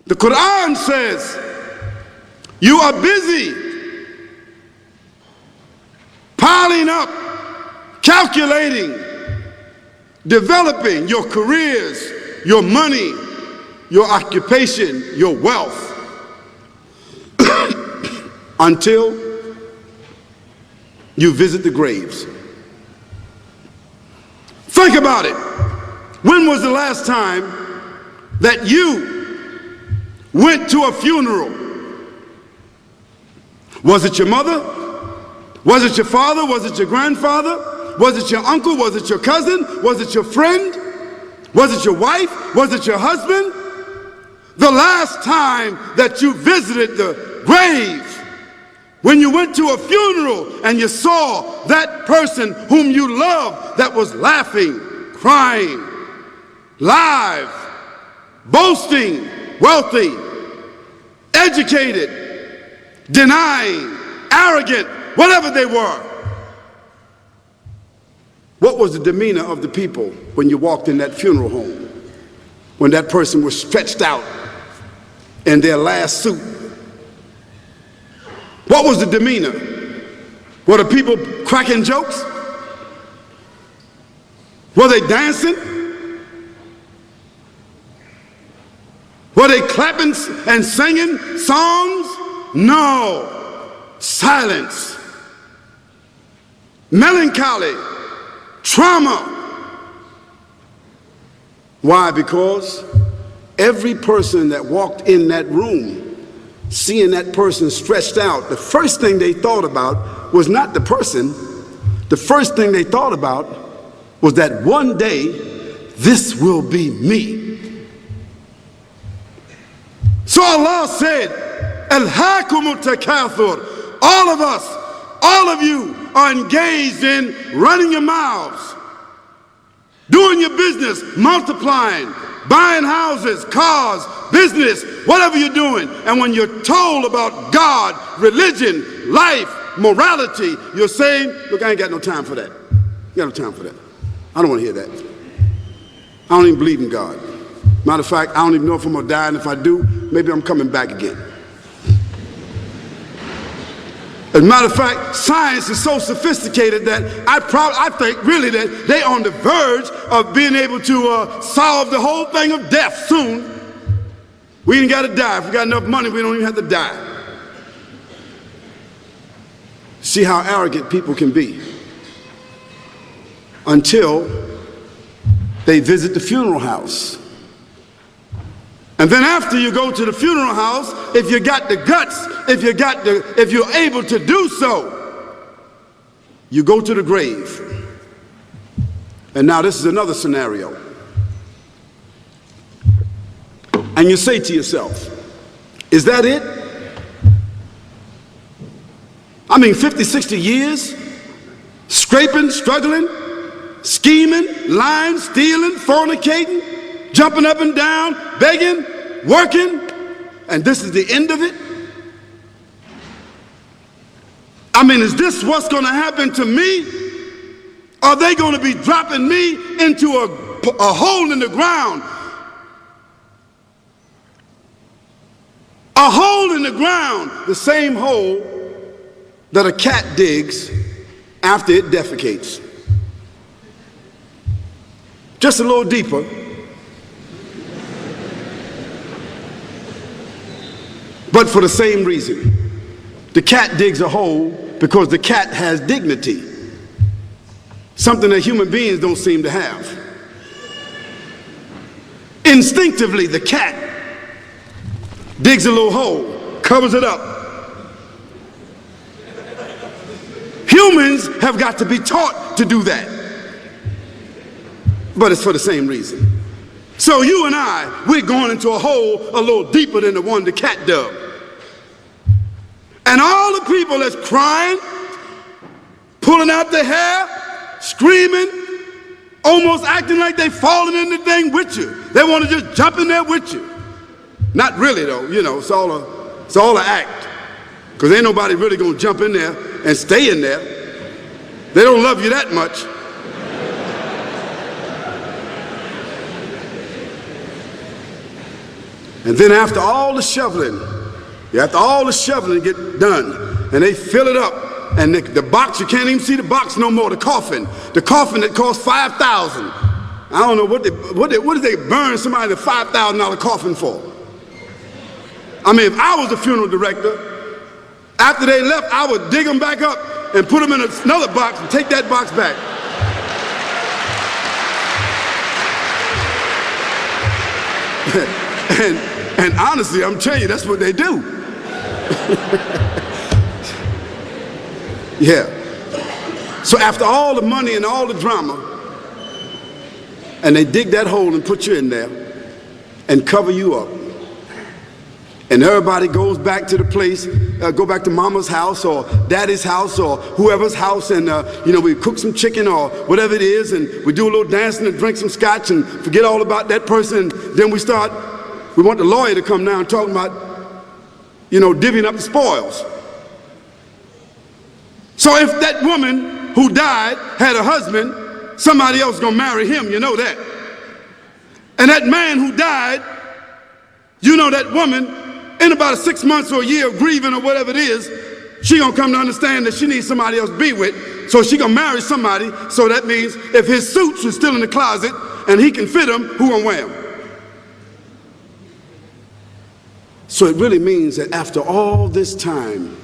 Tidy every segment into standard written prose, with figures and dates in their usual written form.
The Quran says, you are busy piling up, calculating, developing your careers, your money, your occupation, your wealth, until you visit the graves. Think about it. When was the last time that you went to a funeral? Was it your mother? Was it your father? Was it your grandfather? Was it your uncle? Was it your cousin? Was it your friend? Was it your wife? Was it your husband? The last time that you visited the grave, when you went to a funeral and you saw that person whom you loved that was laughing, crying, live, boasting, wealthy, educated, denying, arrogant, whatever they were. What was the demeanor of the people when you walked in that funeral home? When that person was stretched out in their last suit? What was the demeanor? Were the people cracking jokes? Were they dancing? Were they clapping and singing songs? No. Silence. Melancholy. Trauma. Why? Because every person that walked in that room, seeing that person stretched out, the first thing they thought about was not the person. The first thing they thought about was that one day this will be me. So Allah said, Alhaakumut takathur. All of us, all of you are engaged in running your mouths, doing your business, multiplying, buying houses, cars, business, whatever you're doing. And when you're told about God, religion, life, morality, you're saying, look, I ain't got no time for that. I got no time for that. I don't want to hear that. I don't even believe in God. Matter of fact, I don't even know if I'm going to die, and if I do, maybe I'm coming back again. As a matter of fact, science is so sophisticated that I think really that they're on the verge of being able to solve the whole thing of death soon. We ain't got to die. If we got enough money, we don't even have to die. See how arrogant people can be until they visit the funeral house. And then after you go to the funeral house, if you got the guts, if you're able to do so, you go to the grave. And now this is another scenario. And you say to yourself, is that it? I mean, 50, 60 years, scraping, struggling, scheming, lying, stealing, fornicating, jumping up and down, begging, working, and this is the end of it? I mean, is this what's going to happen to me? Are they going to be dropping me into a hole in the ground? A hole in the ground, the same hole that a cat digs after it defecates. Just a little deeper. But for the same reason. The cat digs a hole because the cat has dignity. Something that human beings don't seem to have. Instinctively, the cat digs a little hole, covers it up. Humans have got to be taught to do that. But it's for the same reason. So you and I, we're going into a hole a little deeper than the one the cat dug. And all the people that's crying, pulling out their hair, screaming, almost acting like they falling in the thing with you. They want to just jump in there with you. Not really though, you know, it's all an act. Because ain't nobody really gonna jump in there and stay in there. They don't love you that much. And then after all the shoveling get done, and they fill it up, and the box, you can't even see the box no more, the coffin that cost $5,000. I don't know what did they burn somebody the $5,000 coffin for? I mean, if I was the funeral director, after they left, I would dig them back up and put them in another box and take that box back. and honestly, I'm telling you, that's what they do. Yeah. So after all the money and all the drama, and they dig that hole and put you in there and cover you up, and everybody goes back to the place, go back to mama's house or daddy's house or whoever's house, and we cook some chicken or whatever it is, and we do a little dancing and drink some scotch and forget all about that person. And then we want the lawyer to come now and talk about, divvying up the spoils. So if that woman who died had a husband, somebody else is gonna marry him, you know that. And that man who died, that woman, in about 6 months or a year of grieving or whatever it is, she gonna come to understand that she needs somebody else to be with, so she gonna marry somebody. So that means if his suits are still in the closet and he can fit them, who gonna wear them? So it really means that after all this time,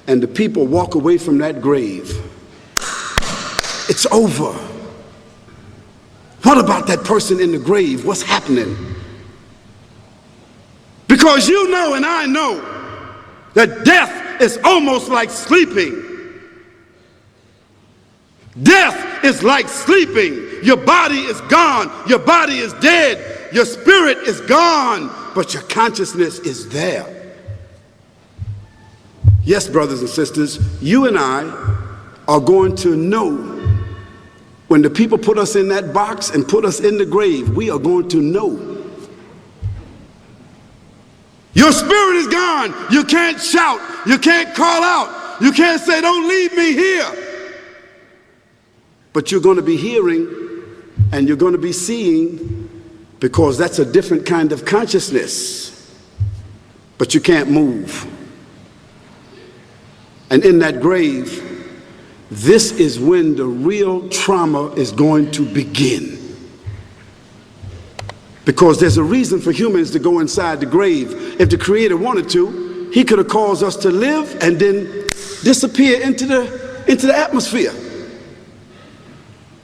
and the people walk away from that grave, it's over. What about that person in the grave? What's happening? Because you know and I know that death is almost like sleeping. Death is like sleeping. Your body is gone. Your body is dead. Your spirit is gone, but your consciousness is there. Yes, brothers and sisters, you and I are going to know when the people put us in that box and put us in the grave. We are going to know. Your spirit is gone. You can't shout. You can't call out. You can't say, "Don't leave me here." But you're going to be hearing and you're going to be seeing, because that's a different kind of consciousness. But you can't move. And in that grave, this is when the real trauma is going to begin. Because there's a reason for humans to go inside the grave. If the Creator wanted to, He could have caused us to live and then disappear into the atmosphere.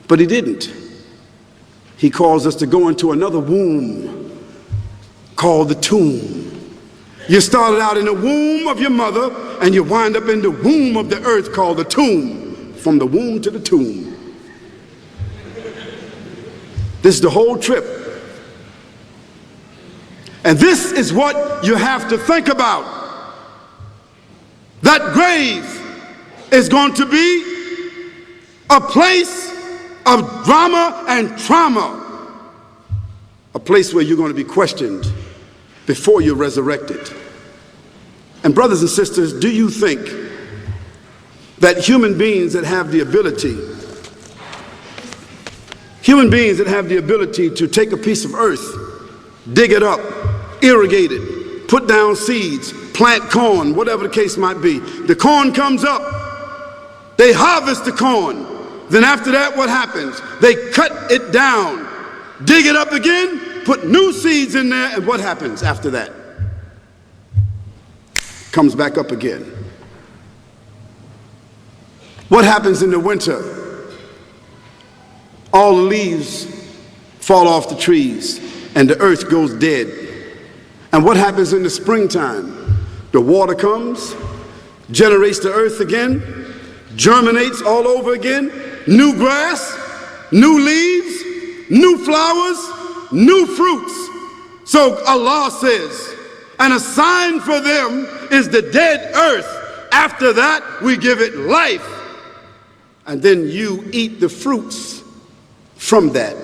But He didn't. He caused us to go into another womb called the tomb. You started out in the womb of your mother, and you wind up in the womb of the earth called the tomb. From the womb to the tomb. This is the whole trip. And this is what you have to think about. That grave is going to be a place of drama and trauma. A place where you're going to be questioned before you're resurrected. And brothers and sisters, do you think that human beings that have the ability to take a piece of earth, dig it up, irrigate it, put down seeds, plant corn, whatever the case might be. The corn comes up, they harvest the corn. Then after that, what happens? They cut it down, dig it up again, put new seeds in there, and what happens after that? Comes back up again. What happens in the winter? All the leaves fall off the trees and the earth goes dead. And what happens in the springtime? The water comes, generates the earth again, germinates all over again, new grass, new leaves, new flowers, new fruits. So Allah says, and a sign for them is the dead earth. After that, we give it life. And then you eat the fruits from that.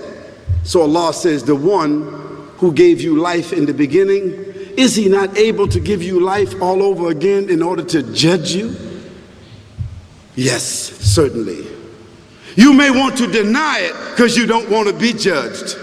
So Allah says, the one who gave you life in the beginning, is He not able to give you life all over again in order to judge you? Yes, certainly. You may want to deny it because you don't want to be judged.